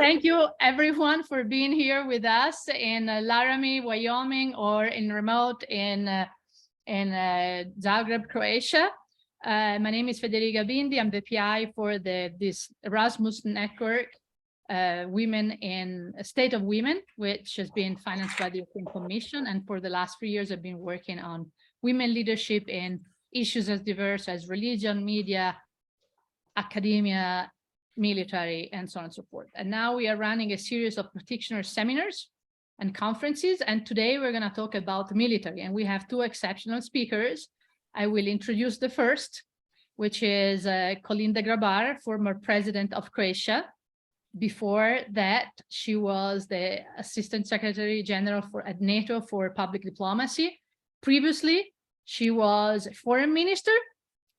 Thank you everyone for being here with us in Laramie, Wyoming, or in remote in Zagreb, Croatia. My name is Federiga Bindi. I'm the PI for this ERASMUS network, Women in a State of Women, which has been financed by the European Commission. And for the last 3 years, I've been working on women leadership in issues as diverse as religion, media, academia, military, and so on and so forth. And now we are running a series of practitioner seminars and conferences. And today we're going to talk about the military. And we have two exceptional speakers. I will introduce the first, which is Kolinda Grabar, former president of Croatia. Before that, she was the Assistant Secretary General at NATO for Public Diplomacy. Previously, she was a foreign minister,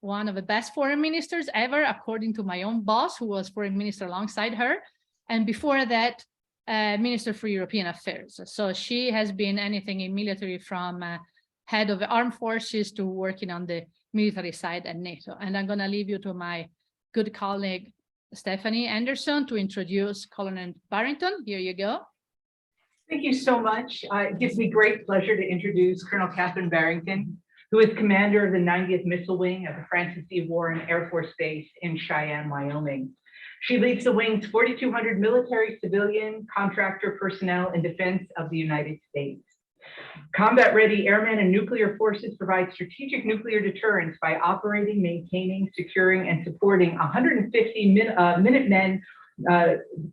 one of the best foreign ministers ever, according to my own boss, who was foreign minister alongside her. And before that, Minister for European Affairs. So she has been anything in military, from head of the armed forces to working on the military side at NATO. And I'm going to leave you to my good colleague, Stephanie Anderson, to introduce Colonel Barrington. Here you go. Thank you so much. It gives me great pleasure to introduce Colonel Catherine Barrington, who is commander of the 90th Missile Wing of the Francis D. Warren Air Force Base in Cheyenne, Wyoming. She leads the wing's 4,200 military, civilian, contractor personnel in defense of the United States. Combat-ready airmen and nuclear forces provide strategic nuclear deterrence by operating, maintaining, securing, and supporting 150 Minutemen,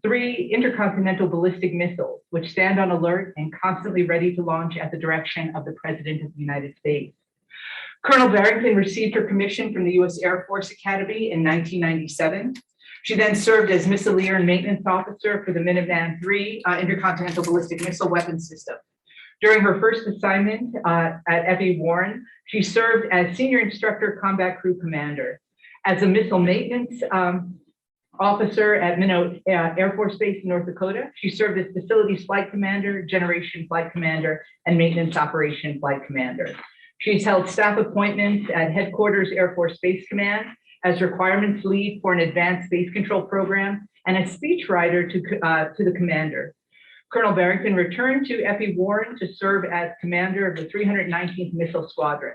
3 intercontinental ballistic missiles, which stand on alert and constantly ready to launch at the direction of the President of the United States. Colonel Barrington received her commission from the U.S. Air Force Academy in 1997. She then served as missileer and maintenance officer for the Minuteman III intercontinental ballistic missile weapons system. During her first assignment at F.E. Warren, she served as Senior Instructor Combat Crew Commander. As a missile maintenance officer at Minot Air Force Base in North Dakota, she served as Facilities Flight Commander, Generation Flight Commander, and Maintenance Operation Flight Commander. She's held staff appointments at Headquarters Air Force Space Command, as requirements lead for an advanced space control program, and as speechwriter to the commander. Colonel Barrington returned to F.E. Warren to serve as commander of the 319th Missile Squadron.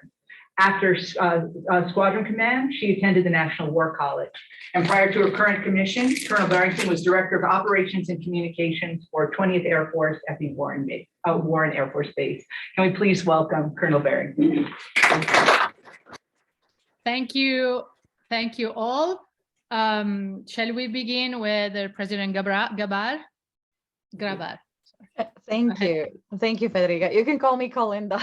After squadron command, she attended the National War College. And prior to her current commission, Colonel Barrington was Director of Operations and Communications for 20th Air Force F.E. Warren Air Force Base. Can we please welcome Colonel Barrington? Thank you. Thank you all. Shall we begin with President Grabar? Thank you. Thank you, Federiga. You can call me Kolinda.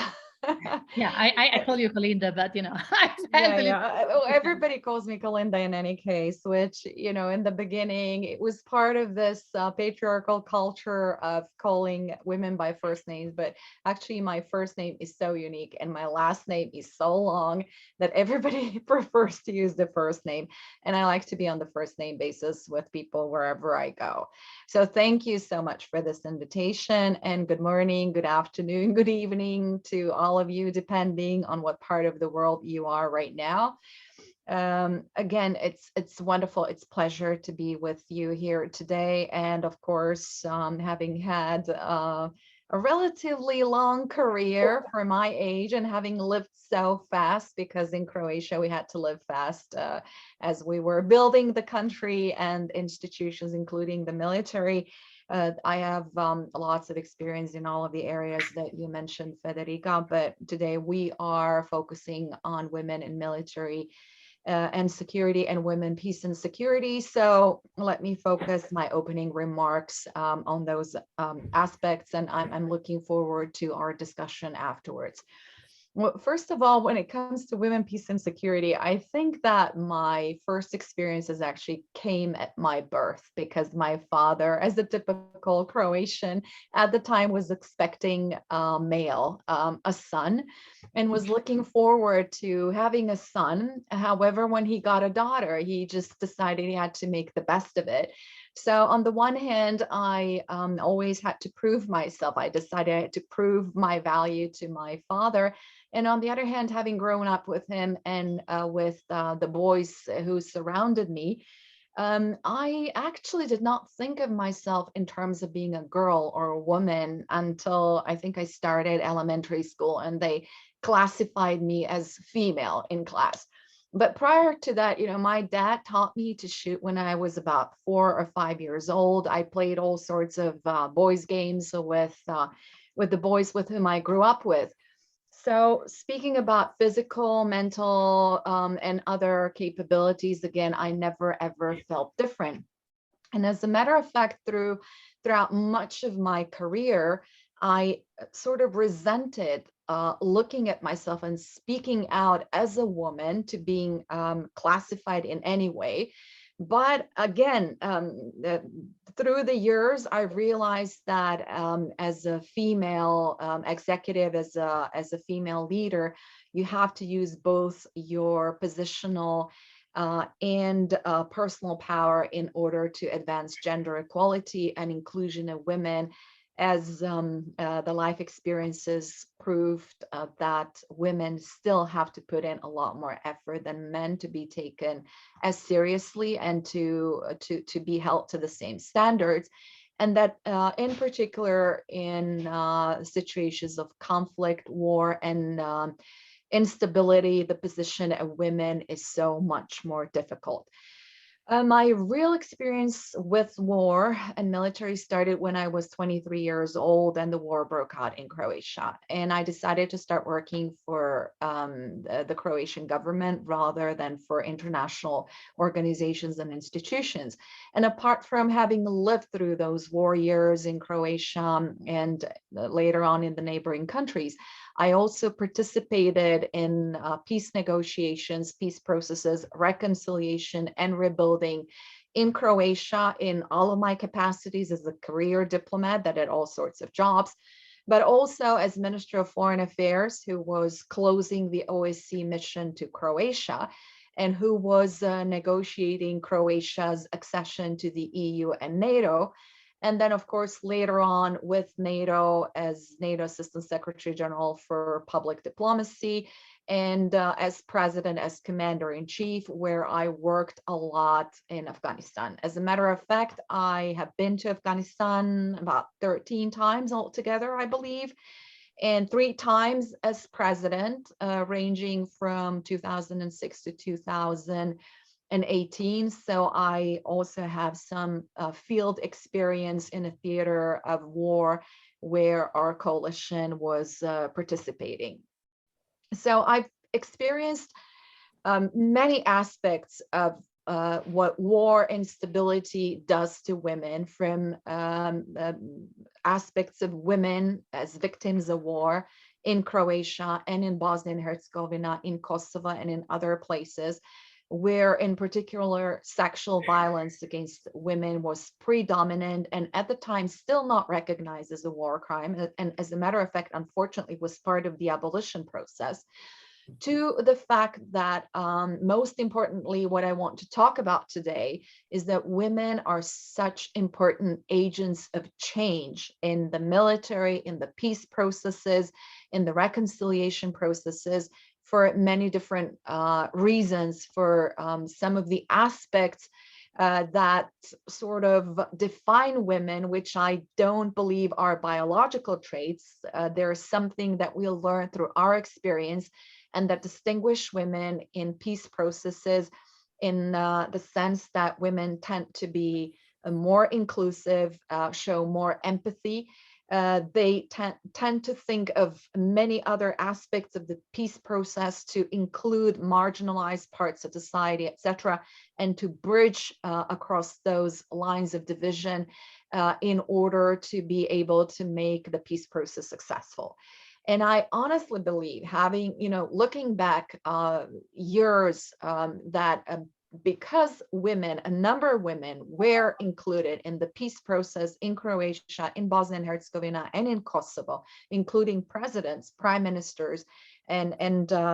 Yeah, I call you Kolinda, but you know, everybody calls me Kolinda in any case, which, you know, in the beginning, it was part of this patriarchal culture of calling women by first names. But actually, my first name is so unique and my last name is so long that everybody prefers to use the first name. And I like to be on the first name basis with people wherever I go. So thank you so much for this invitation, and good morning, good afternoon, good evening to all of you, depending on what part of the world you are right now. Again, it's wonderful. It's a pleasure to be with you here today. And of course, having had a relatively long career for my age and having lived so fast, because in Croatia we had to live fast as we were building the country and institutions, including the military. I have lots of experience in all of the areas that you mentioned, Federica, but today we are focusing on women in military and security, and women, peace and security. So let me focus my opening remarks on those aspects, and I'm looking forward to our discussion afterwards. Well, first of all, when it comes to women, peace and security, I think that my first experiences actually came at my birth, because my father, as a typical Croatian at the time, was expecting a male, a son, and was looking forward to having a son. However, when he got a daughter, he just decided he had to make the best of it. So on the one hand, I always had to prove myself. I decided I had to prove my value to my father. And on the other hand, having grown up with him and with the boys who surrounded me, I actually did not think of myself in terms of being a girl or a woman until I think I started elementary school, and they classified me as female in class. But prior to that, my dad taught me to shoot when I was about 4 or 5 years old. I played all sorts of boys games with the boys with whom I grew up with. So speaking about physical, mental, and other capabilities, again, I never ever felt different. And as a matter of fact, throughout much of my career, I sort of resented looking at myself and speaking out as a woman to being classified in any way. But again, through the years, I realized that as a female executive, as a female leader, you have to use both your positional and personal power in order to advance gender equality and inclusion of women, as the life experiences proved that women still have to put in a lot more effort than men to be taken as seriously and to be held to the same standards. And that in particular in situations of conflict, war, and instability, the position of women is so much more difficult. My real experience with war and military started when I was 23 years old and the war broke out in Croatia. And I decided to start working for the Croatian government rather than for international organizations and institutions. And apart from having lived through those war years in Croatia and later on in the neighboring countries, I also participated in peace negotiations, peace processes, reconciliation, and rebuilding in Croatia in all of my capacities as a career diplomat that had all sorts of jobs, but also as Minister of Foreign Affairs, who was closing the OSCE mission to Croatia and who was negotiating Croatia's accession to the EU and NATO. And then, of course, later on with NATO as NATO Assistant Secretary General for Public Diplomacy, and as President, as Commander-in-Chief, where I worked a lot in Afghanistan. As a matter of fact, I have been to Afghanistan about 13 times altogether, I believe, and 3 times as President, ranging from 2006 to 2018. So I also have some field experience in a theater of war where our coalition was participating. So I've experienced many aspects of what war instability does to women, from aspects of women as victims of war in Croatia and in Bosnia and Herzegovina, in Kosovo, and in other places, where in particular sexual violence against women was predominant and at the time still not recognized as a war crime. And as a matter of fact, unfortunately, was part of the abolition process. To the fact that most importantly, what I want to talk about today is that women are such important agents of change in the military, in the peace processes, in the reconciliation processes, for many different reasons, for some of the aspects that sort of define women, which I don't believe are biological traits. They're something that we'll learn through our experience and that distinguish women in peace processes, in the sense that women tend to be more inclusive, show more empathy. They tend to think of many other aspects of the peace process to include marginalized parts of society, etc., and to bridge across those lines of division in order to be able to make the peace process successful. And I honestly believe, having, looking back years, that because women, a number of women were included in the peace process in Croatia, in Bosnia and Herzegovina, and in Kosovo, including presidents, prime ministers, and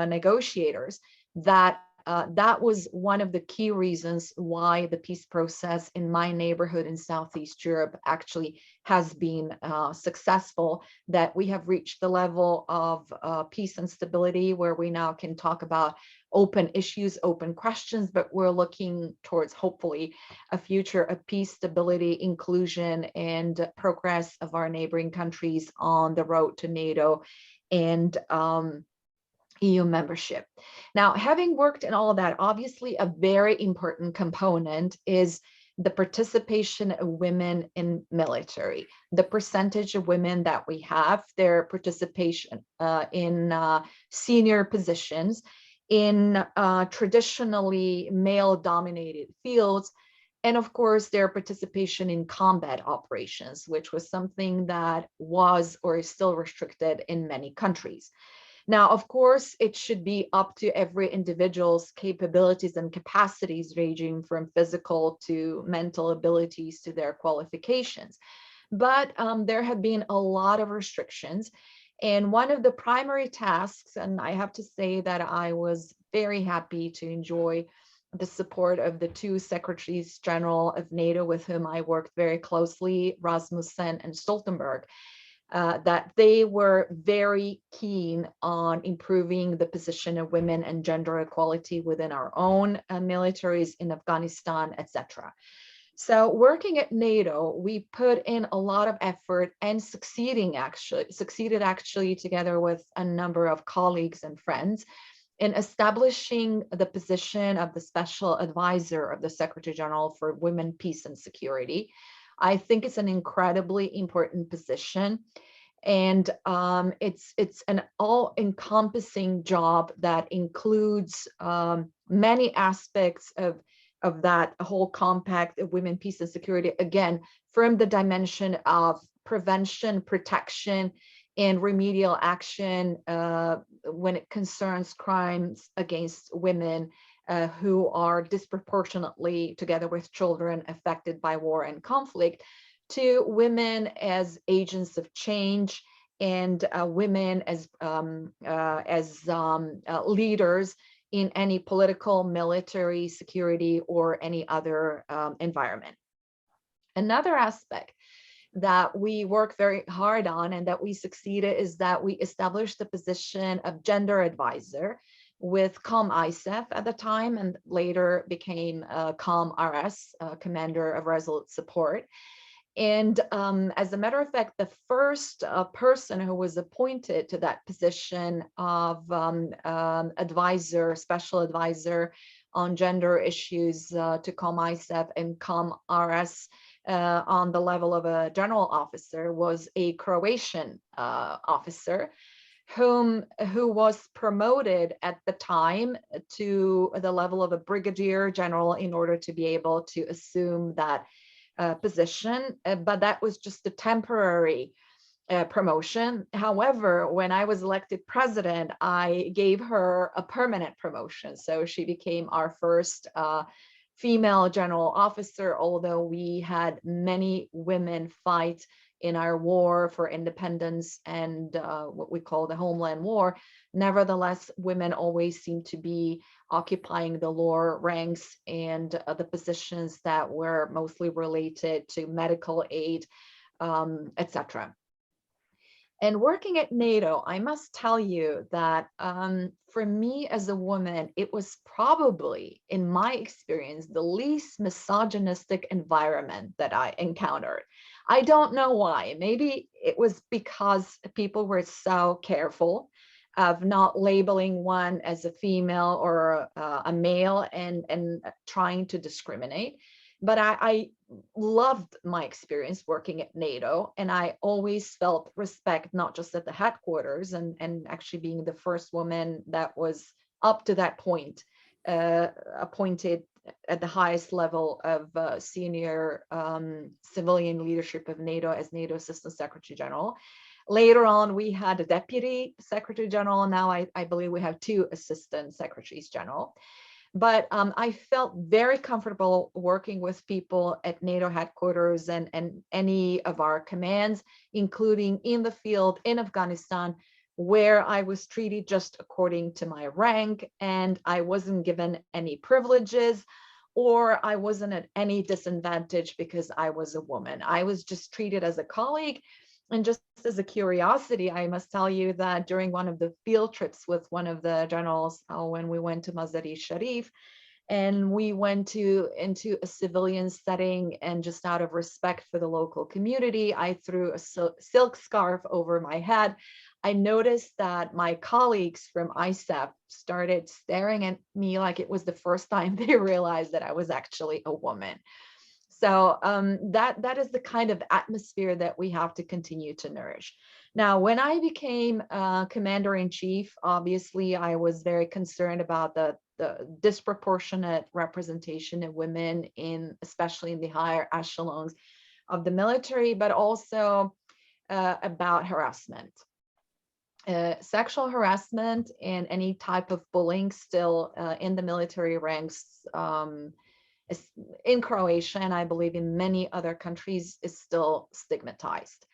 negotiators, that that was one of the key reasons why the peace process in my neighborhood in Southeast Europe actually has been successful, that we have reached the level of peace and stability where we now can talk about open issues, open questions, but we're looking towards hopefully a future of peace, stability, inclusion, and progress of our neighboring countries on the road to NATO and EU membership. Now, having worked in all of that, obviously a very important component is the participation of women in military, the percentage of women that we have, their participation in senior positions in traditionally male-dominated fields, and of course, their participation in combat operations, which was something that was or is still restricted in many countries. Now, of course, it should be up to every individual's capabilities and capacities, ranging from physical to mental abilities to their qualifications. But there have been a lot of restrictions. And one of the primary tasks, and I have to say that I was very happy to enjoy the support of the two Secretaries General of NATO with whom I worked very closely, Rasmussen and Stoltenberg, that they were very keen on improving the position of women and gender equality within our own militaries in Afghanistan, etc. So working at NATO, we put in a lot of effort and succeeded actually together with a number of colleagues and friends in establishing the position of the Special Advisor of the Secretary General for Women, Peace and Security. I think it's an incredibly important position, and it's an all-encompassing job that includes many aspects of that whole compact of women, peace and security, again, from the dimension of prevention, protection, and remedial action when it concerns crimes against women who are disproportionately, together with children, affected by war and conflict, to women as agents of change and women as leaders in any political, military, security, or any other environment. Another aspect that we work very hard on and that we succeeded is that we established the position of gender advisor with COM-ISAF at the time, and later became COM-RS, Commander of Resolute Support. And as a matter of fact, the first person who was appointed to that position of advisor, special advisor on gender issues to COM-ISAF and COM-RS on the level of a general officer was a Croatian officer who was promoted at the time to the level of a brigadier general in order to be able to assume that position, but that was just a temporary promotion. However, when I was elected president, I gave her a permanent promotion. So she became our first female general officer, although we had many women fight in our war for independence and what we call the Homeland War. Nevertheless, women always seem to be occupying the lower ranks and the positions that were mostly related to medical aid, etc. And working at NATO, I must tell you that for me as a woman, it was probably, in my experience, the least misogynistic environment that I encountered. I don't know why. Maybe it was because people were so careful of not labeling one as a female or a male and trying to discriminate. But I loved my experience working at NATO, and I always felt respect, not just at the headquarters and actually being the first woman that was up to that point appointed at the highest level of senior civilian leadership of NATO as NATO Assistant Secretary General. Later on, we had a Deputy Secretary General, and now I believe we have two Assistant Secretaries General. But I felt very comfortable working with people at NATO headquarters and any of our commands, including in the field in Afghanistan, where I was treated just according to my rank, and I wasn't given any privileges, or I wasn't at any disadvantage because I was a woman. I was just treated as a colleague. And just as a curiosity, I must tell you that during one of the field trips with one of the generals, when we went to Mazar-i-Sharif, and we went into a civilian setting, and just out of respect for the local community, I threw a silk scarf over my head. I noticed that my colleagues from ISAF started staring at me like it was the first time they realized that I was actually a woman. So that is the kind of atmosphere that we have to continue to nourish. Now, when I became commander-in-chief, obviously I was very concerned about the disproportionate representation of women especially in the higher echelons of the military, but also about harassment. Sexual harassment and any type of bullying still in the military ranks in Croatia, and I believe in many other countries, is still stigmatized.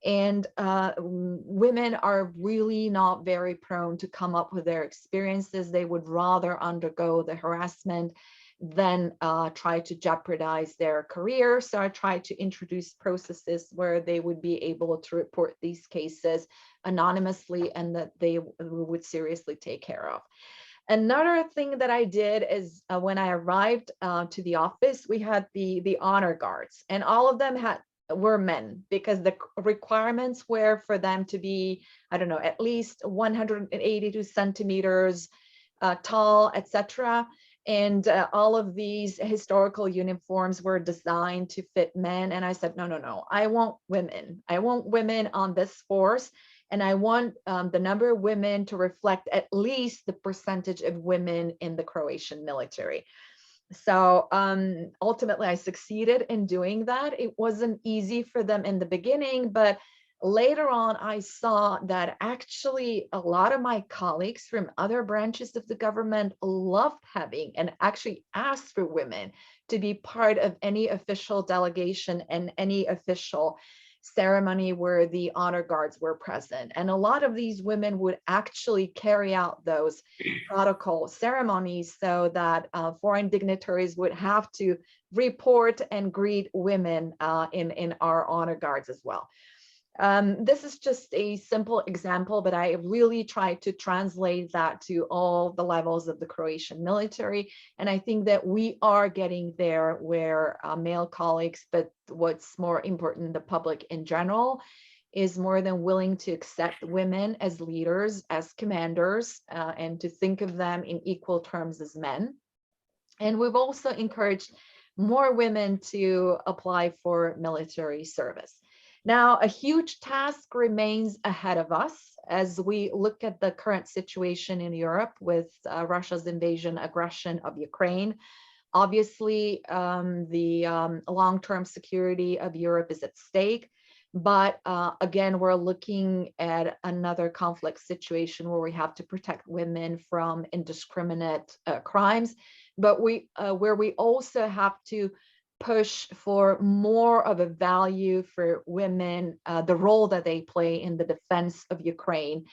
And women are really not very prone to come up with their experiences. They would rather undergo the harassment than try to jeopardize their career. So I tried to introduce processes where they would be able to report these cases anonymously, and that they would seriously take care of. Another thing that I did is when I arrived to the office, we had the honor guards, and all of them were men, because the requirements were for them to be, I don't know, at least 182 centimeters tall, etc. And all of these historical uniforms were designed to fit men. And I said, no, I want women. I want women on this force. And I want the number of women to reflect at least the percentage of women in the Croatian military. So ultimately, I succeeded in doing that. It wasn't easy for them in the beginning, but later on, I saw that actually a lot of my colleagues from other branches of the government loved having and actually asked for women to be part of any official delegation and any official ceremony where the honor guards were present. And a lot of these women would actually carry out those protocol ceremonies, so that foreign dignitaries would have to report and greet women in our honor guards as well. This is just a simple example, but I really tried to translate that to all the levels of the Croatian military. And I think that we are getting there where male colleagues, but what's more important, the public in general, is more than willing to accept women as leaders, as commanders, and to think of them in equal terms as men. And we've also encouraged more women to apply for military service. Now, a huge task remains ahead of us as we look at the current situation in Europe with Russia's invasion, aggression of Ukraine. Obviously, the long-term security of Europe is at stake. But again, we're looking at another conflict situation where we have to protect women from indiscriminate crimes, but where we also have to push for more of a value for women, the role that they play in the defense of Ukraine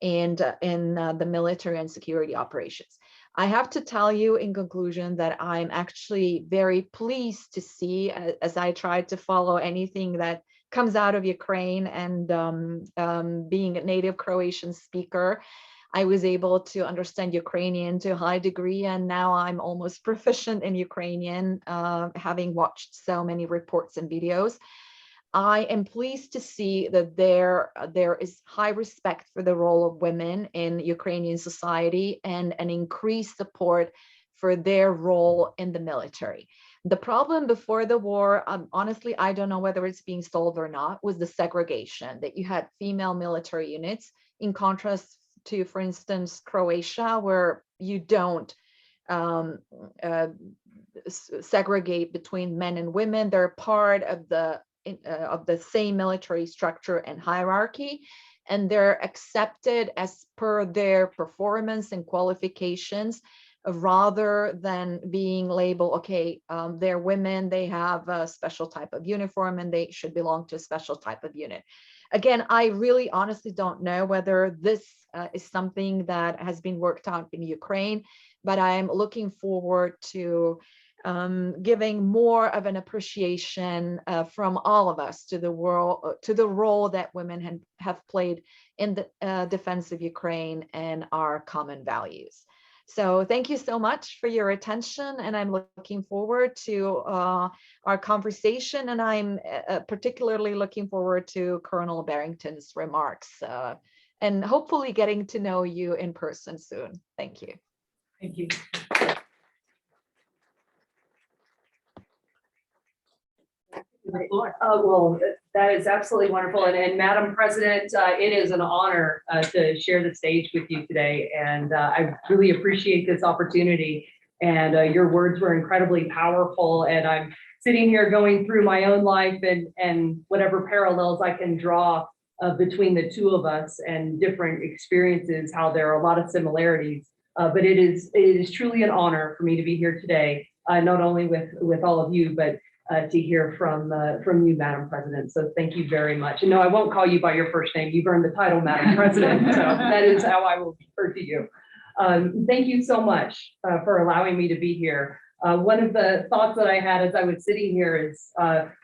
and in the military and security operations. I have to tell you in conclusion that I'm actually very pleased to see, as I try to follow anything that comes out of Ukraine, and being a native Croatian speaker, I was able to understand Ukrainian to a high degree, and now I'm almost proficient in Ukrainian, having watched so many reports and videos. I am pleased to see that there is high respect for the role of women in Ukrainian society and an increased support for their role in the military. The problem before the war, honestly, I don't know whether it's being solved or not, was the segregation, that you had female military units in contrast to, for instance, Croatia, where you don't segregate between men and women. They're part of the same military structure and hierarchy, and they're accepted as per their performance and qualifications rather than being labeled, okay, they're women, they have a special type of uniform and they should belong to a special type of unit. Again, I really honestly don't know whether this is something that has been worked out in Ukraine, but I'm looking forward to giving more of an appreciation from all of us to the world, to the role that women have played in the defense of Ukraine and our common values. So thank you so much for your attention, and I'm looking forward to our conversation, and I'm particularly looking forward to Colonel Barrington's remarks and hopefully getting to know you in person soon. Thank you. Thank you. Well, that is absolutely wonderful. And Madam President, it is an honor to share the stage with you today. And I really appreciate this opportunity. And your words were incredibly powerful. And I'm sitting here going through my own life and whatever parallels I can draw between the two of us and different experiences, how there are a lot of similarities. But it is truly an honor for me to be here today, not only with all of you, but to hear from you, Madam President. So thank you very much. And no, I won't call you by your first name. You've earned the title, Madam President. So that is how I will refer to you. Thank you so much for allowing me to be here. One of the thoughts that I had as I was sitting here is,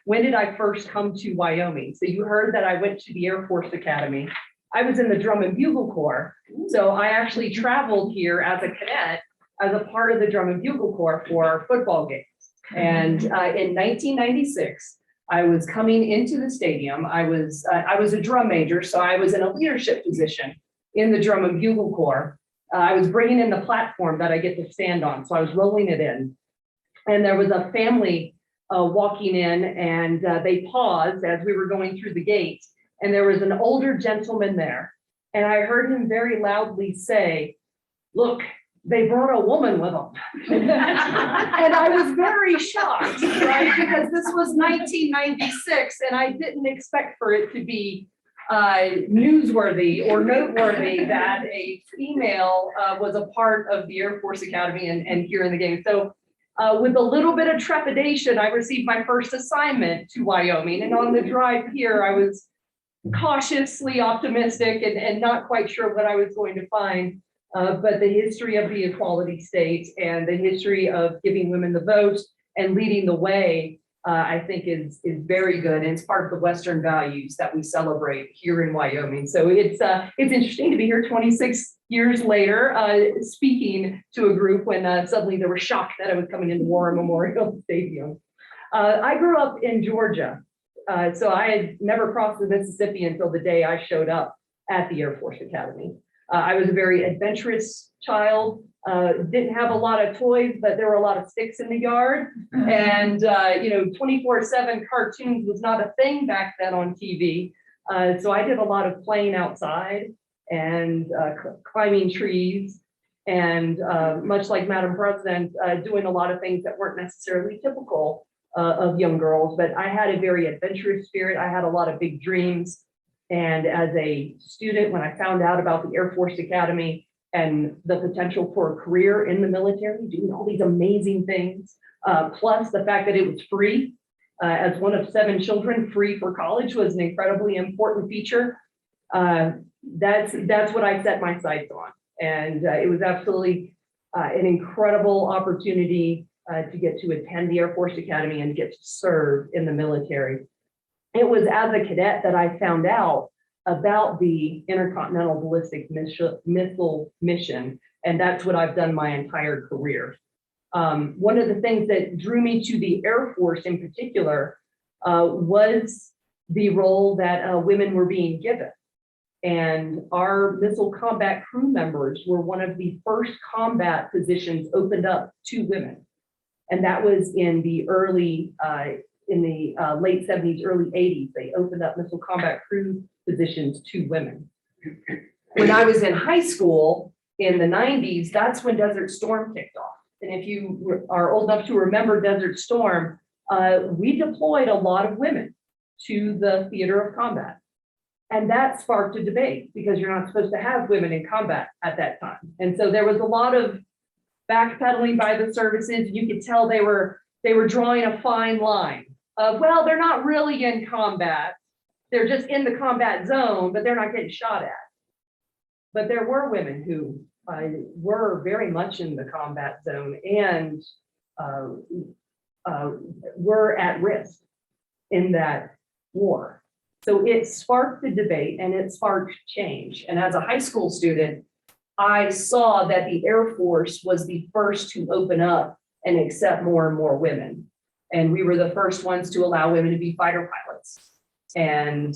when did I first come to Wyoming? So you heard that I went to the Air Force Academy. I was in the Drum and Bugle Corps. So I actually traveled here as a cadet, as a part of the Drum and Bugle Corps for football games. And in 1996, I was coming into the stadium. I was a drum major, so I was in a leadership position in the Drum and Bugle Corps. I was bringing in the platform that I get to stand on, so I was rolling it in. And there was a family walking in, and they paused as we were going through the gate, and there was an older gentleman there. And I heard him very loudly say, "Look, they brought a woman with them." And I was very shocked, right? Because this was 1996 and I didn't expect for it to be newsworthy or noteworthy that a female was a part of the Air Force Academy and here in the game. So with a little bit of trepidation, I received my first assignment to Wyoming. And on the drive here, I was cautiously optimistic and not quite sure what I was going to find. But the history of the equality state and the history of giving women the vote and leading the way, I think is very good. And it's part of the Western values that we celebrate here in Wyoming. So it's interesting to be here 26 years later, speaking to a group when suddenly they were shocked that I was coming into War Memorial Stadium. I grew up in Georgia, so I had never crossed the Mississippi until the day I showed up at the Air Force Academy. I was a very adventurous child, didn't have a lot of toys, but there were a lot of sticks in the yard. And, 24/7 cartoons was not a thing back then on TV. So I did a lot of playing outside and climbing trees and much like Madam President, doing a lot of things that weren't necessarily typical of young girls. But I had a very adventurous spirit. I had a lot of big dreams. And as a student, when I found out about the Air Force Academy and the potential for a career in the military, doing all these amazing things, plus the fact that it was free, as one of 7 children, free for college was an incredibly important feature. That's what I set my sights on. And it was absolutely an incredible opportunity to get to attend the Air Force Academy and get to serve in the military. It was as a cadet that I found out about the Intercontinental Ballistic Missile mission, and that's what I've done my entire career. One of the things that drew me to the Air Force in particular was the role that women were being given. And our missile combat crew members were one of the first combat positions opened up to women. And that was in the late 70s, early 80s, they opened up missile combat crew positions to women. When I was in high school in the 90s, that's when Desert Storm kicked off. And if you are old enough to remember Desert Storm, we deployed a lot of women to the theater of combat. And that sparked a debate because you're not supposed to have women in combat at that time. And so there was a lot of backpedaling by the services. You could tell they were drawing a fine line of, well, they're not really in combat. They're just in the combat zone, but they're not getting shot at. But there were women who were very much in the combat zone and were at risk in that war. So it sparked the debate and it sparked change. And as a high school student, I saw that the Air Force was the first to open up and accept more and more women. And we were the first ones to allow women to be fighter pilots. And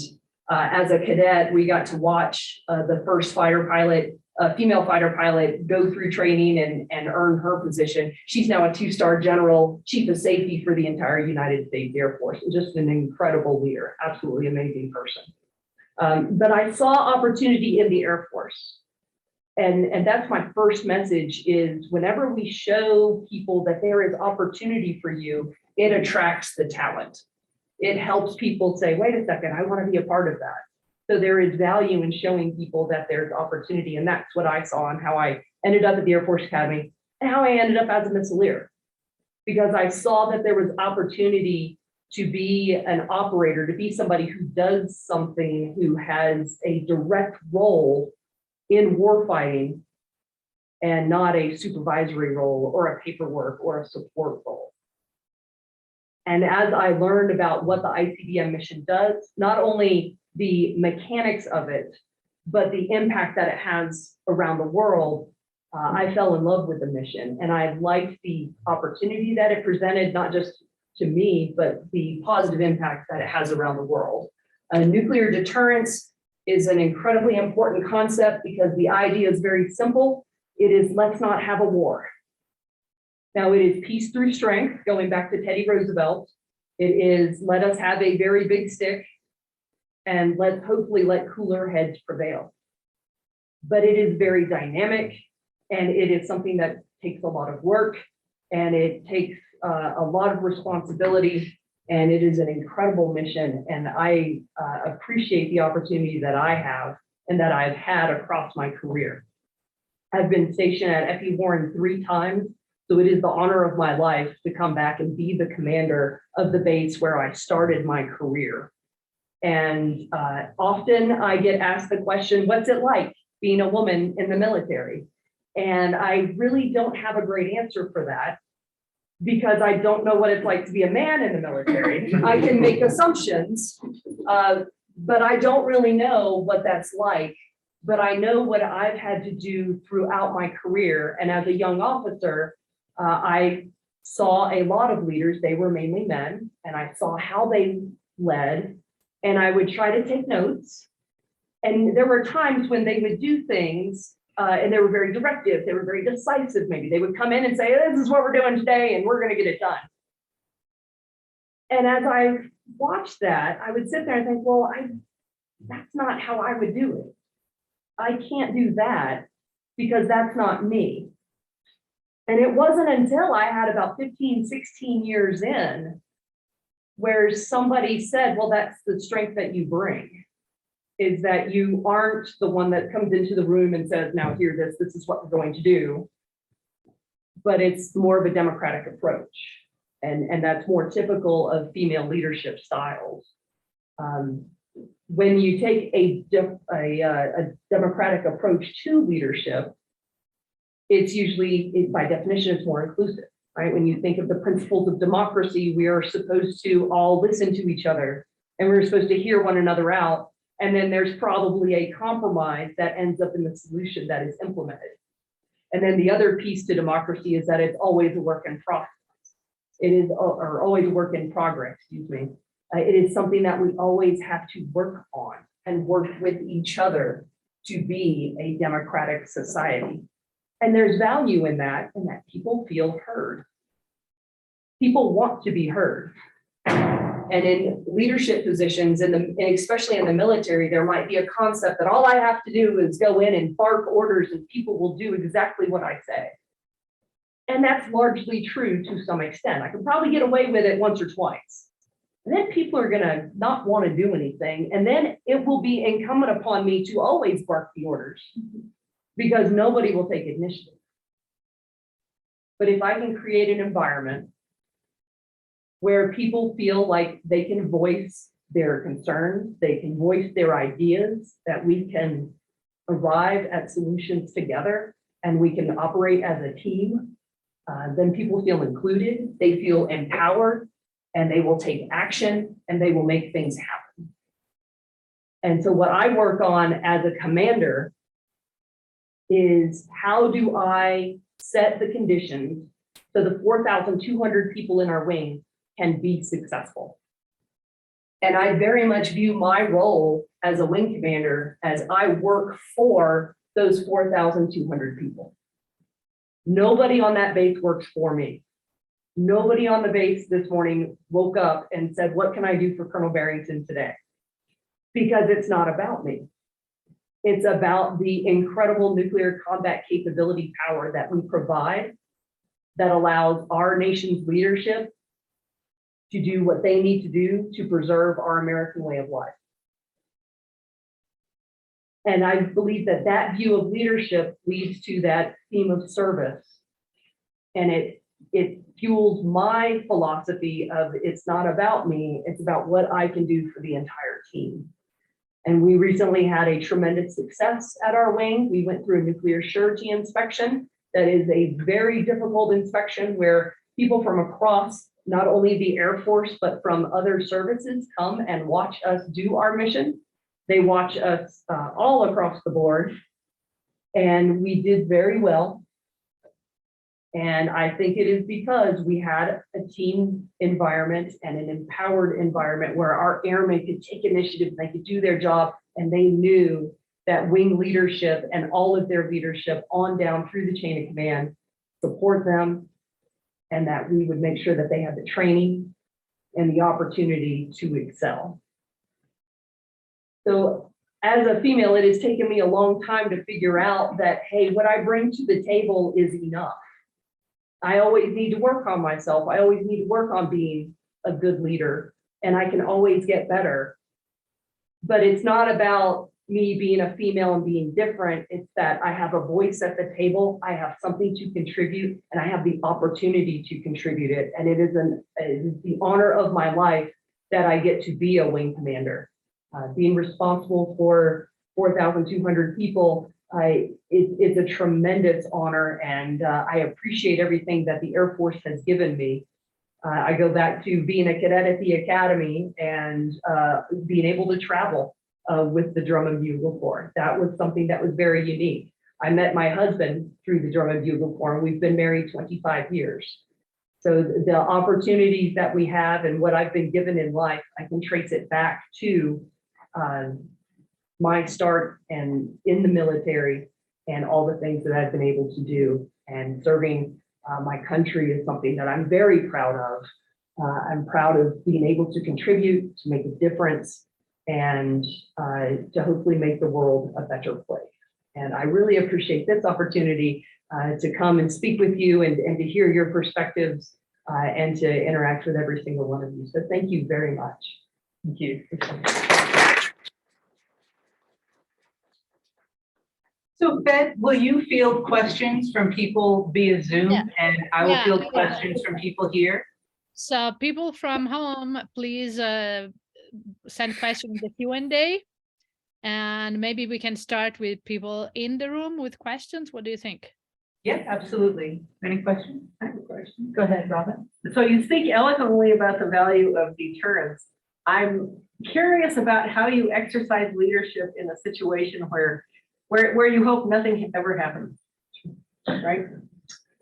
as a cadet, we got to watch the first fighter pilot, female fighter pilot, go through training and earn her position. She's now a 2-star general, chief of safety for the entire United States Air Force, and just an incredible leader, absolutely amazing person. But I saw opportunity in the Air Force. And that's my first message is whenever we show people that there is opportunity for you, it attracts the talent. It helps people say, wait a second, I want to be a part of that. So there is value in showing people that there's opportunity. And that's what I saw and how I ended up at the Air Force Academy and how I ended up as a missileer. Because I saw that there was opportunity to be an operator, to be somebody who does something, who has a direct role in warfighting and not a supervisory role or a paperwork or a support role. And as I learned about what the ICBM mission does, not only the mechanics of it, but the impact that it has around the world, I fell in love with the mission. And I liked the opportunity that it presented, not just to me, but the positive impact that it has around the world. Nuclear deterrence is an incredibly important concept because the idea is very simple. It is, let's not have a war. Now it is peace through strength, going back to Teddy Roosevelt. It is, let us have a very big stick and let's hopefully let cooler heads prevail. But it is very dynamic and it is something that takes a lot of work and it takes a lot of responsibility, and it is an incredible mission. And I appreciate the opportunity that I have and that I've had across my career. I've been stationed at F.E. Warren 3 times. So it is the honor of my life to come back and be the commander of the base where I started my career. And often I get asked the question, what's it like being a woman in the military? And I really don't have a great answer for that because I don't know what it's like to be a man in the military. I can make assumptions, but I don't really know what that's like. But I know what I've had to do throughout my career. And as a young officer, I saw a lot of leaders, they were mainly men, and I saw how they led, and I would try to take notes. And there were times when they would do things and they were very directive, they were very decisive. Maybe they would come in and say, this is what we're doing today, and we're going to get it done. And as I watched that, I would sit there and think, well, that's not how I would do it. I can't do that because that's not me. And it wasn't until I had about 15, 16 years in where somebody said, well, that's the strength that you bring, is that you aren't the one that comes into the room and says, now hear this, this is what we're going to do. But it's more of a democratic approach. And that's more typical of female leadership styles. When you take a democratic approach to leadership, it's usually, by definition, it's more inclusive, right? When you think of the principles of democracy, we are supposed to all listen to each other and we're supposed to hear one another out. And then there's probably a compromise that ends up in the solution that is implemented. And then the other piece to democracy is that it's always a work in process. It is, or always a work in progress, excuse me. It is something that we always have to work on and work with each other to be a democratic society. And there's value in that people feel heard. People want to be heard. And in leadership positions, and especially in the military, there might be a concept that all I have to do is go in and bark orders and people will do exactly what I say. And that's largely true to some extent. I could probably get away with it once or twice. And then people are going to not want to do anything. And then it will be incumbent upon me to always bark the orders because nobody will take initiative. But if I can create an environment where people feel like they can voice their concerns, they can voice their ideas, that we can arrive at solutions together and we can operate as a team, then people feel included, they feel empowered, and they will take action and they will make things happen. And so what I work on as a commander is, how do I set the conditions so the 4,200 people in our wing can be successful? And I very much view my role as a wing commander as I work for those 4,200 people. Nobody on that base works for me. Nobody on the base this morning woke up and said, what can I do for Colonel Barrington today? Because it's not about me. It's about the incredible nuclear combat capability power that we provide, that allows our nation's leadership to do what they need to do to preserve our American way of life. And I believe that that view of leadership leads to that theme of service. And it fuels my philosophy of, it's not about me, it's about what I can do for the entire team. And we recently had a tremendous success at our wing. We went through a nuclear surety inspection. That is a very difficult inspection where people from across not only the Air Force, but from other services come and watch us do our mission. They watch us all across the board, and we did very well. And I think it is because we had a team environment and an empowered environment where our airmen could take initiative, they could do their job, and they knew that wing leadership and all of their leadership on down through the chain of command support them, and that we would make sure that they had the training and the opportunity to excel. So as a female, it has taken me a long time to figure out that, hey, what I bring to the table is enough. I always need to work on myself. I always need to work on being a good leader, and I can always get better. But it's not about me being a female and being different. It's that I have a voice at the table, I have something to contribute, and I have the opportunity to contribute it. And it is the honor of my life that I get to be a wing commander. Being responsible for 4,200 people, it's a tremendous honor, and I appreciate everything that the Air Force has given me. I go back to being a cadet at the academy and being able to travel with the Drum and Bugle Corps. That was something that was very unique. I met my husband through the Drum and Bugle Corps, and we've been married 25 years. So the opportunities that we have and what I've been given in life, I can trace it back to my start and in the military and all the things that I've been able to do. And serving my country is something that I'm very proud of. I'm proud of being able to contribute, to make a difference, and to hopefully make the world a better place. And I really appreciate this opportunity to come and speak with you and to hear your perspectives and to interact with every single one of you. So thank you very much. Thank you. So Fed, will you field questions from people via Zoom? Yeah. And I will Yeah, field yeah. questions from people here? So people from home, please send questions in the Q&A. And maybe we can start with people in the room with questions. What do you think? Yeah, absolutely. Any questions? I have a question. Go ahead, Robin. So you speak eloquently about the value of deterrence. I'm curious about how you exercise leadership in a situation where you hope nothing ever happens, right?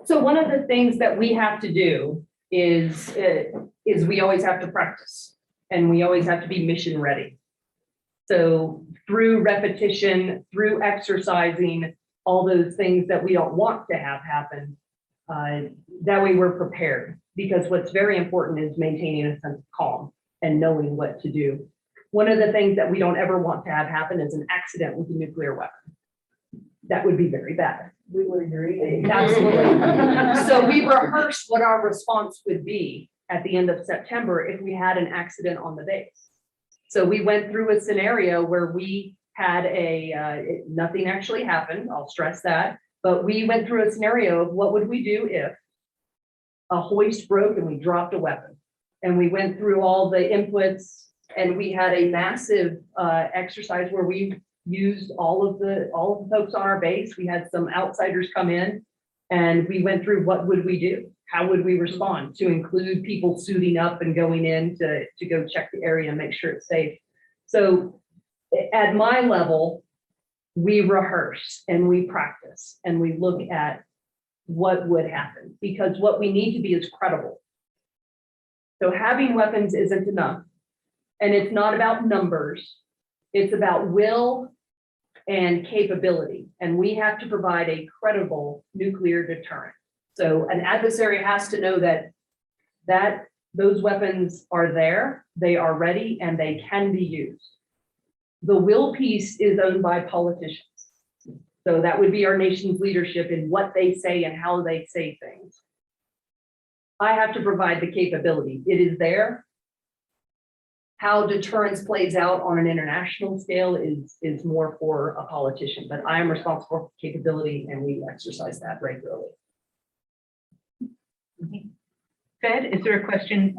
So one of the things that we have to do is we always have to practice, and we always have to be mission ready. So through repetition, through exercising, all those things that we don't want to have happen, that way we're prepared. Because what's very important is maintaining a sense of calm and knowing what to do. One of the things that we don't ever want to have happen is an accident with a nuclear weapon. That would be very bad. We would agree. Absolutely. So we rehearsed what our response would be at the end of September if we had an accident on the base. So we went through a scenario where we had nothing actually happened, I'll stress that, but we went through a scenario of what would we do if, a hoist broke and we dropped a weapon. And we went through all the inputs, and we had a massive exercise where we used all of the folks on our base. We had some outsiders come in, and we went through what would we do? How would we respond, to include people suiting up and going in to go check the area and make sure it's safe. So at my level, we rehearse and we practice and we look at what would happen, because what we need to be is credible. So having weapons isn't enough. And it's not about numbers. It's about will and capability. And we have to provide a credible nuclear deterrent. So an adversary has to know that those weapons are there, they are ready, and they can be used. The will piece is owned by politicians. So that would be our nation's leadership in what they say and how they say things. I have to provide the capability. It is there. How deterrence plays out on an international scale is more for a politician, but I am responsible for capability, and we exercise that regularly. Fed, is there a question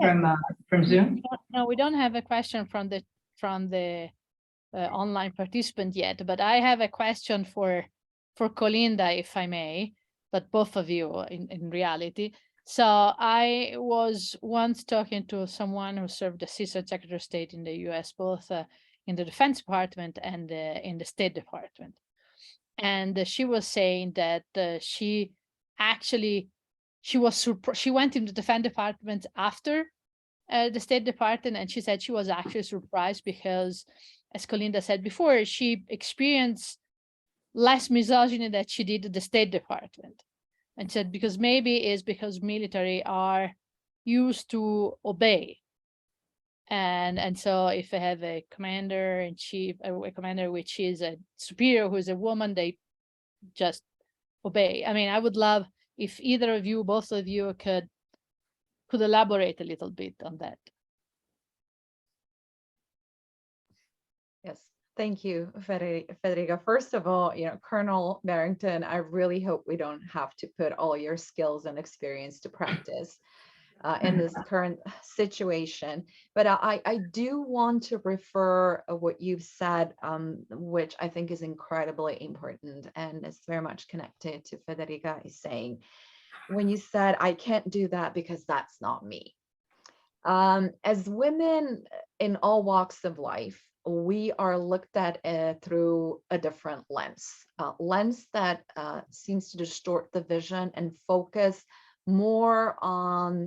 from Zoom? No, we don't have a question from the online participant yet, but I have a question for Kolinda, if I may, but both of you in reality. So I was once talking to someone who served as Assistant Secretary of State in the US, both in the Defense Department and in the State Department. And she was saying that she went into the Defense Department after the State Department, and she said she was actually surprised because, as Kolinda said before, she experienced less misogyny than she did at the State Department. And said because military are used to obey. And so if I have a commander in chief, a commander which is a superior who is a woman, they just obey. I mean, I would love if either of you, both of you could elaborate a little bit on that. Yes, thank you, Federiga. First of all, Colonel Barrington, I really hope we don't have to put all your skills and experience to practice in this current situation. But I do want to refer what you've said, which I think is incredibly important, and it's very much connected to Federiga is saying. When you said, I can't do that because that's not me. As women in all walks of life, we are looked at through a different lens that seems to distort the vision and focus more on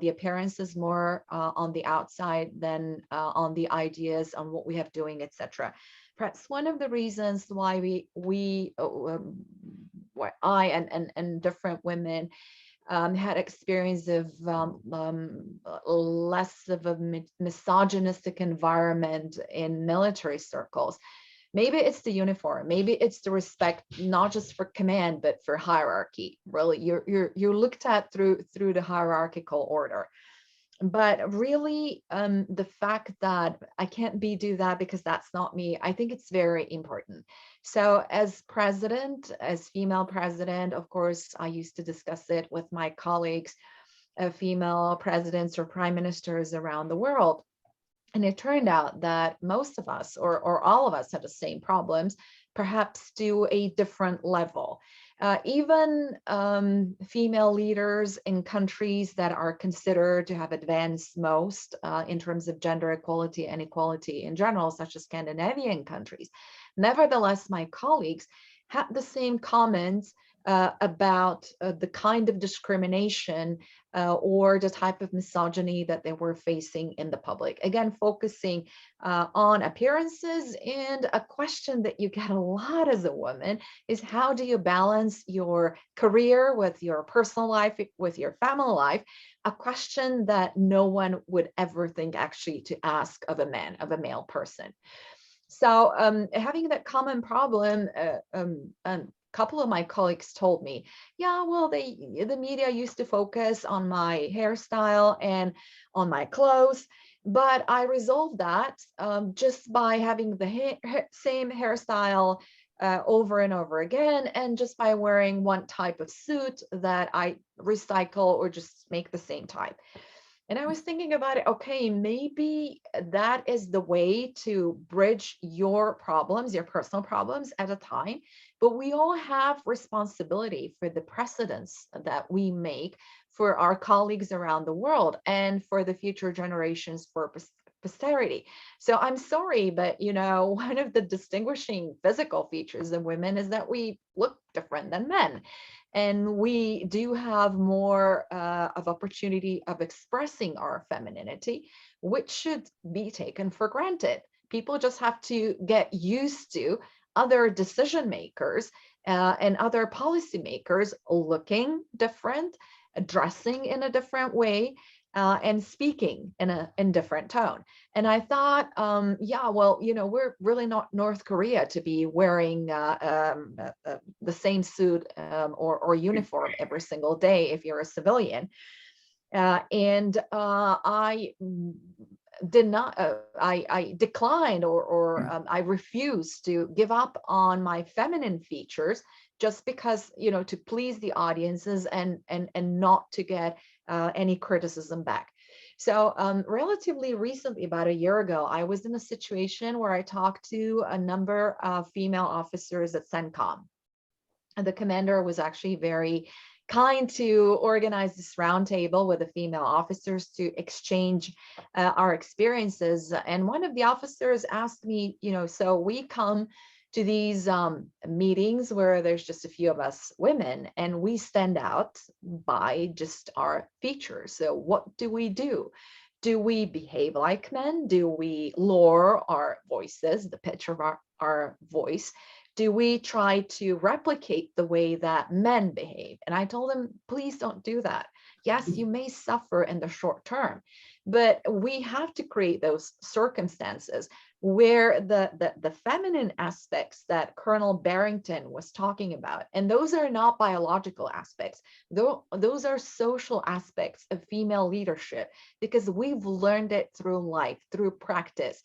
the appearances, more on the outside than on the ideas, on what we have doing, etc. Perhaps one of the reasons why I and different women had experience of less of a misogynistic environment in military circles. Maybe it's the uniform, maybe it's the respect, not just for command, but for hierarchy. Really, you're looked at through the hierarchical order. But really, the fact that I can't do that because that's not me, I think it's very important. So as president, as female president, of course, I used to discuss it with my colleagues, female presidents or prime ministers around the world. And it turned out that most of us, or all of us, have the same problems, perhaps to a different level. Even female leaders in countries that are considered to have advanced most in terms of gender equality and equality in general, such as Scandinavian countries. Nevertheless, my colleagues had the same comments about the kind of discrimination or the type of misogyny that they were facing in the public. Again, focusing on appearances. And a question that you get a lot as a woman is, how do you balance your career with your personal life, with your family life? A question that no one would ever think actually to ask of a man, of a male person. So having that common problem, couple of my colleagues told me, yeah, well, the media used to focus on my hairstyle and on my clothes, but I resolved that just by having the same hairstyle over and over again, and just by wearing one type of suit that I recycle or just make the same type. And I was thinking about it, okay, maybe that is the way to bridge your problems, your personal problems at a time, but we all have responsibility for the precedents that we make for our colleagues around the world and for the future generations, for posterity. So I'm sorry, but one of the distinguishing physical features of women is that we look different than men. And we do have more of opportunity of expressing our femininity, which should be taken for granted. People just have to get used to other decision makers and other policymakers looking different, dressing in a different way, and speaking in a different tone. And I thought, yeah, well, we're really not North Korea to be wearing the same suit or uniform every single day if you're a civilian. And I did not, I declined or I refused to give up on my feminine features just because, to please the audiences and not to get any criticism back. So relatively recently, about a year ago, I was in a situation where I talked to a number of female officers at CENTCOM. And the commander was actually very kind to organize this roundtable with the female officers to exchange our experiences. And one of the officers asked me, so we come to these meetings where there's just a few of us women and we stand out by just our features. So what do we do? Do we behave like men? Do we lower our voices, the pitch of our voice? Do we try to replicate the way that men behave? And I told them, please don't do that. Yes, you may suffer in the short term, but we have to create those circumstances where the feminine aspects that Colonel Barrington was talking about, and those are not biological aspects, those are social aspects of female leadership, because we've learned it through life, through practice,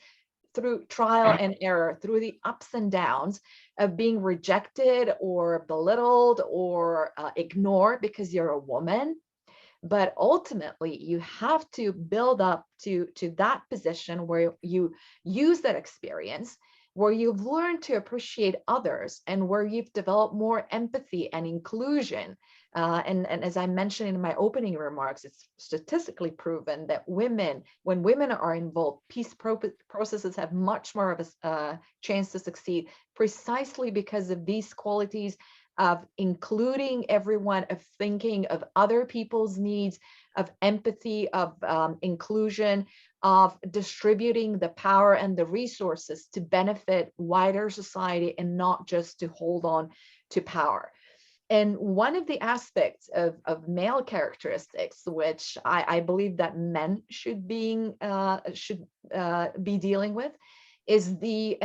through trial and error, through the ups and downs of being rejected or belittled or ignored because you're a woman. But ultimately, you have to build up to that position where you use that experience, where you've learned to appreciate others, and where you've developed more empathy and inclusion. And as I mentioned in my opening remarks, it's statistically proven that when women are involved, peace processes have much more of a chance to succeed, precisely because of these qualities of including everyone, of thinking of other people's needs, of empathy, of inclusion, of distributing the power and the resources to benefit wider society and not just to hold on to power. And one of the aspects of male characteristics, which I believe that men should be dealing with, is the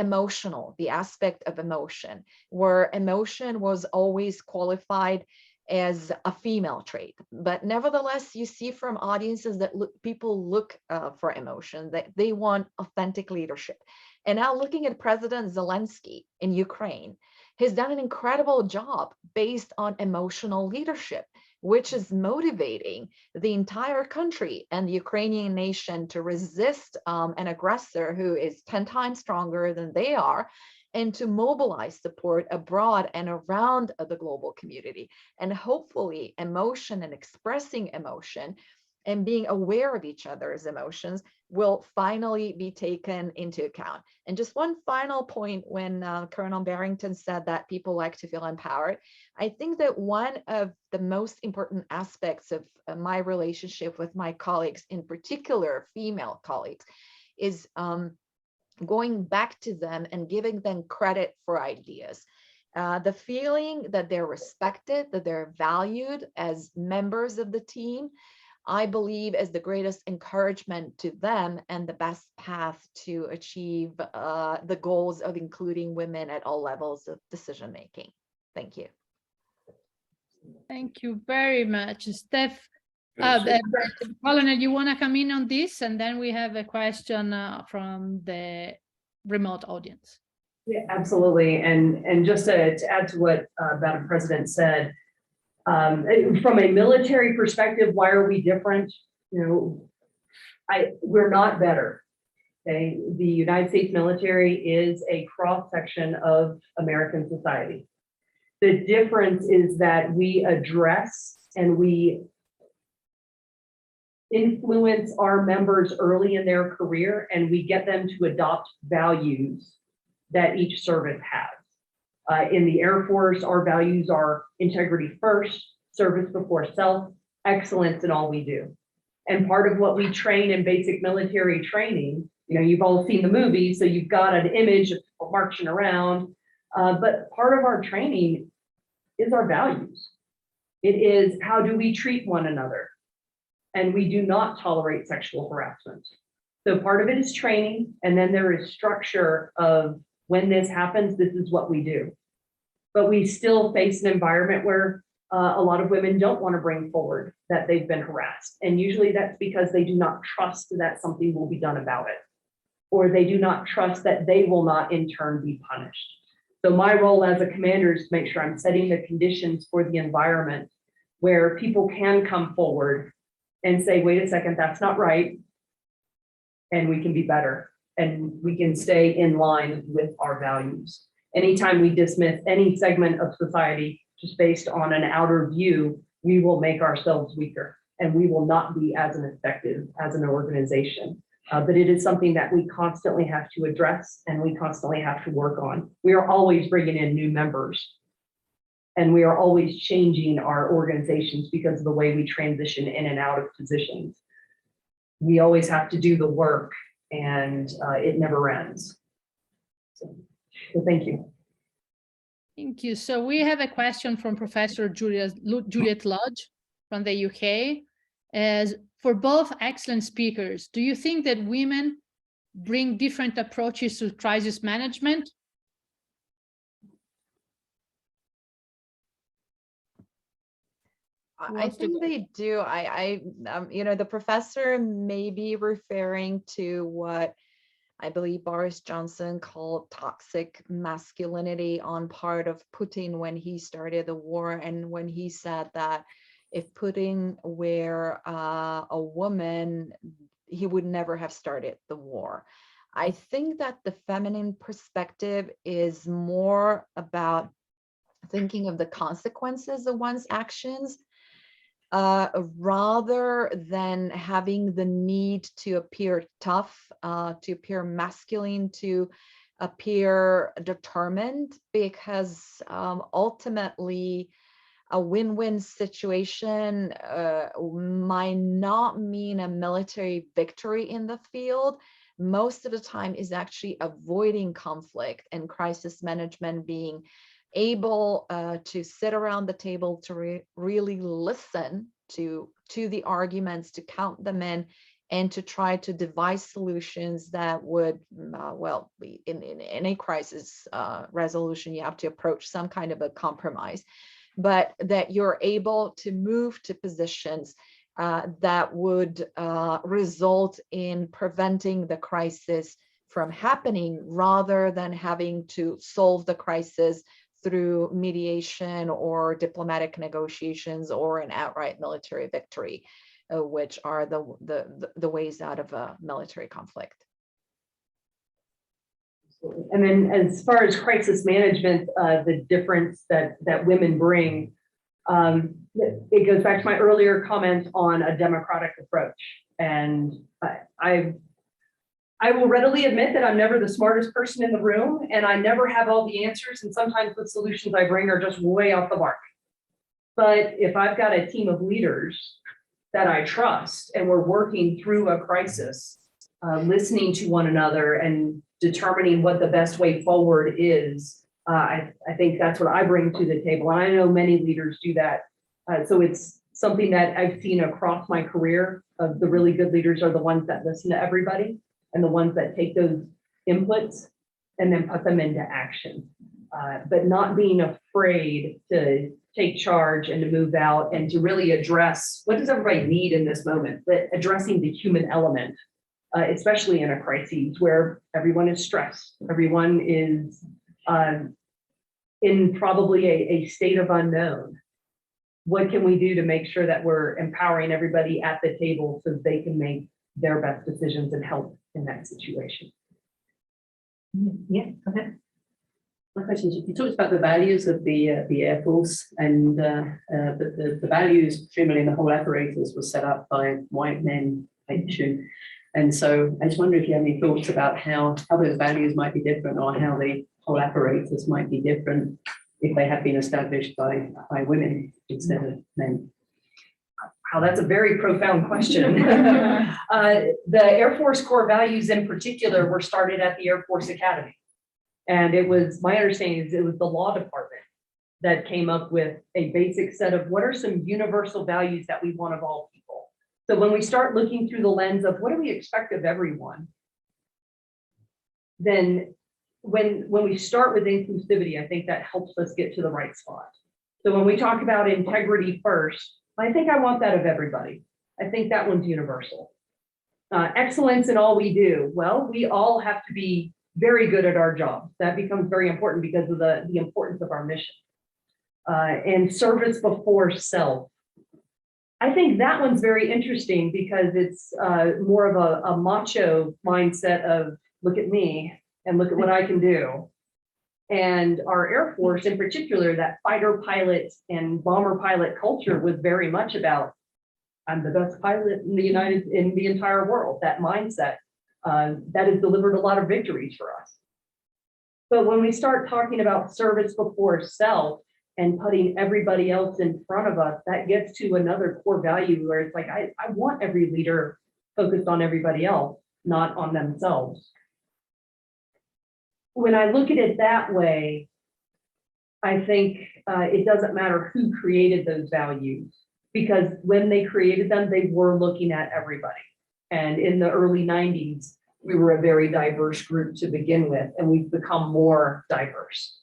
aspect of emotion, where emotion was always qualified as a female trait. But nevertheless, you see from audiences that people look for emotion, that they want authentic leadership. And now looking at President Zelensky in Ukraine, he's done an incredible job based on emotional leadership, which is motivating the entire country and the Ukrainian nation to resist an aggressor who is 10 times stronger than they are, and to mobilize support abroad and around the global community. And hopefully emotion and expressing emotion and being aware of each other's emotions will finally be taken into account. And just one final point, when Colonel Barrington said that people like to feel empowered, I think that one of the most important aspects of my relationship with my colleagues, in particular female colleagues, is going back to them and giving them credit for ideas. The feeling that they're respected, that they're valued as members of the team, I believe is the greatest encouragement to them and the best path to achieve the goals of including women at all levels of decision making. Thank you. Thank you very much, Steph. Colonel, you want to come in on this? And then we have a question from the remote audience. Yeah, absolutely. And just to add to what Madam President said, from a military perspective, why are we different? You know, we're not better. Okay, the United States military is a cross section of American society. The difference is that we address and we influence our members early in their career, and we get them to adopt values that each service has. In the Air Force, our values are integrity first, service before self, excellence in all we do. And part of what we train in basic military training, you know, you've all seen the movie, so you've got an image of marching around, but part of our training is our values. It is, how do we treat one another? And we do not tolerate sexual harassment. So part of it is training, and then there is structure of, when this happens, this is what we do. But we still face an environment where a lot of women don't want to bring forward that they've been harassed. And usually that's because they do not trust that something will be done about it, or they do not trust that they will not in turn be punished. So my role as a commander is to make sure I'm setting the conditions for the environment where people can come forward and say, wait a second, that's not right. And we can be better, and we can stay in line with our values. Anytime we dismiss any segment of society just based on an outer view, we will make ourselves weaker, and we will not be as effective as an organization. But it is something that we constantly have to address, and we constantly have to work on. We are always bringing in new members, and we are always changing our organizations because of the way we transition in and out of positions. We always have to do the work, and it never ends. So thank you. Thank you. So we have a question from Professor Juliet Lodge from the UK. As for both excellent speakers, do you think that women bring different approaches to crisis management? I think they do. You know, the professor may be referring to what I believe Boris Johnson called toxic masculinity on part of Putin when he started the war, and when he said that if Putin were a woman, he would never have started the war. I think that the feminine perspective is more about thinking of the consequences of one's actions, rather than having the need to appear tough, to appear masculine, to appear determined, because ultimately a win-win situation might not mean a military victory in the field. Most of the time is actually avoiding conflict and crisis management, being able to sit around the table to really listen to the arguments, to count them in, and to try to devise solutions that would, well, in any crisis resolution, you have to approach some kind of a compromise, but that you're able to move to positions that would result in preventing the crisis from happening, rather than having to solve the crisis through mediation or diplomatic negotiations or an outright military victory, which are the ways out of a military conflict. And then as far as crisis management, the difference that women bring, it goes back to my earlier comment on a democratic approach. And I will readily admit that I'm never the smartest person in the room, and I never have all the answers, and sometimes the solutions I bring are just way off the mark. But if I've got a team of leaders that I trust, and we're working through a crisis, listening to one another and determining what the best way forward is, I think that's what I bring to the table. And I know many leaders do that. So it's something that I've seen across my career. The really good leaders are the ones that listen to everybody, and the ones that take those inputs and then put them into action, but not being afraid to take charge and to move out and to really address what does everybody need in this moment, but addressing the human element especially in a crisis where everyone is stressed, everyone is in probably a state of unknown. What can we do to make sure that we're empowering everybody at the table so they can make their best decisions and help in that situation? Yeah, okay. My question is, you talked about the values of the Air Force, and the values, presumably in the whole apparatus, was set up by white men, I assume. And so I just wonder if you have any thoughts about how those values might be different, or how the whole apparatus might be different if they have been established by women instead of men. Wow, that's a very profound question. The Air Force core values in particular were started at the Air Force Academy. And it was, my understanding is it was the law department that came up with a basic set of what are some universal values that we want of all people. So when we start looking through the lens of what do we expect of everyone, then when we start with inclusivity, I think that helps us get to the right spot. So when we talk about integrity first, I think I want that of everybody. I think that one's universal. Excellence in all we do. Well, we all have to be very good at our jobs. That becomes very important because of the importance of our mission. And service before self. I think that one's very interesting because it's more of a macho mindset of look at me and look at what I can do. And our Air Force in particular, that fighter pilot and bomber pilot culture was very much about, I'm the best pilot in the entire world, that mindset. That has delivered a lot of victories for us. But when we start talking about service before self and putting everybody else in front of us, that gets to another core value where it's like, I want every leader focused on everybody else, not on themselves. When I look at it that way, I think it doesn't matter who created those values, because when they created them, they were looking at everybody. And in the early 90s, we were a very diverse group to begin with, and we've become more diverse.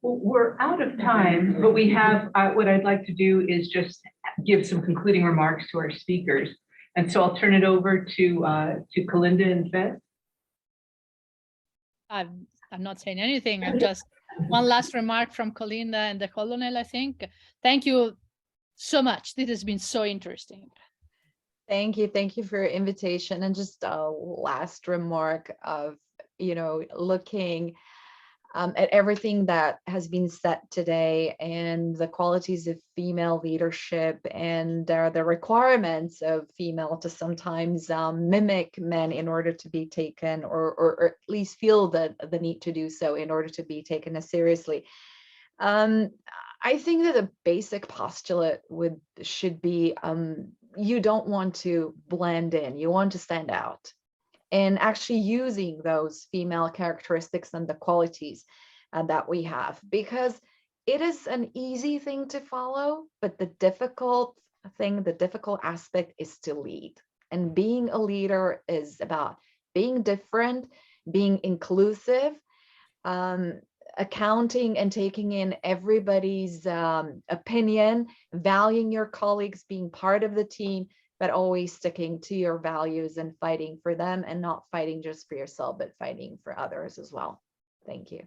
Well, we're out of time, but we have, what I'd like to do is just give some concluding remarks to our speakers. And so I'll turn it over to Kolinda and Fed. I'm not saying anything. I'm just one last remark from Kolinda and the Colonel, I think. Thank you so much. This has been so interesting. Thank you for your invitation. And just a last remark of, looking at everything that has been said today and the qualities of female leadership and the requirements of female to sometimes mimic men in order to be taken or at least feel the need to do so in order to be taken as seriously. I think that a basic postulate should be you don't want to blend in, you want to stand out. And actually using those female characteristics and the qualities that we have, because it is an easy thing to follow, but the difficult aspect is to lead. And being a leader is about being different, being inclusive, accounting and taking in everybody's opinion, valuing your colleagues, being part of the team, but always sticking to your values and fighting for them, and not fighting just for yourself, but fighting for others as well. Thank you.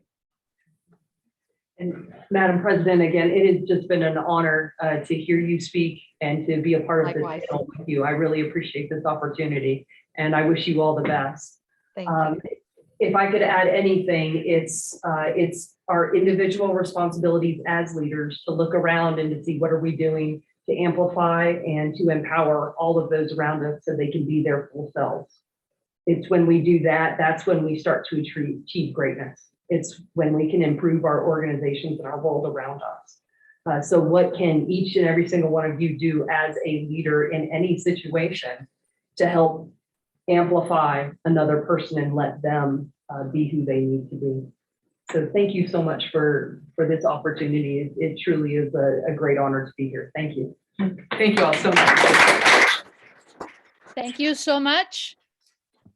And Madam President, again, it has just been an honor to hear you speak and to be a part of this panel with you. I really appreciate this opportunity, and I wish you all the best. Thank you. If I could add anything, it's our individual responsibilities as leaders to look around and to see what are we doing to amplify and to empower all of those around us so they can be their full selves. It's when we do that, that's when we start to achieve greatness. It's when we can improve our organizations and our world around us. So what can each and every single one of you do as a leader in any situation to help amplify another person and let them be who they need to be? So thank you so much for this opportunity. It truly is a great honor to be here. Thank you. Thank you all so much. Thank you so much.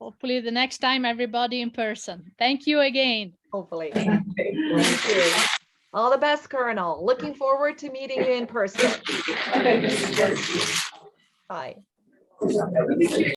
Hopefully the next time everybody in person. Thank you again. Hopefully. Thank you. All the best, Colonel. Looking forward to meeting you in person. Bye.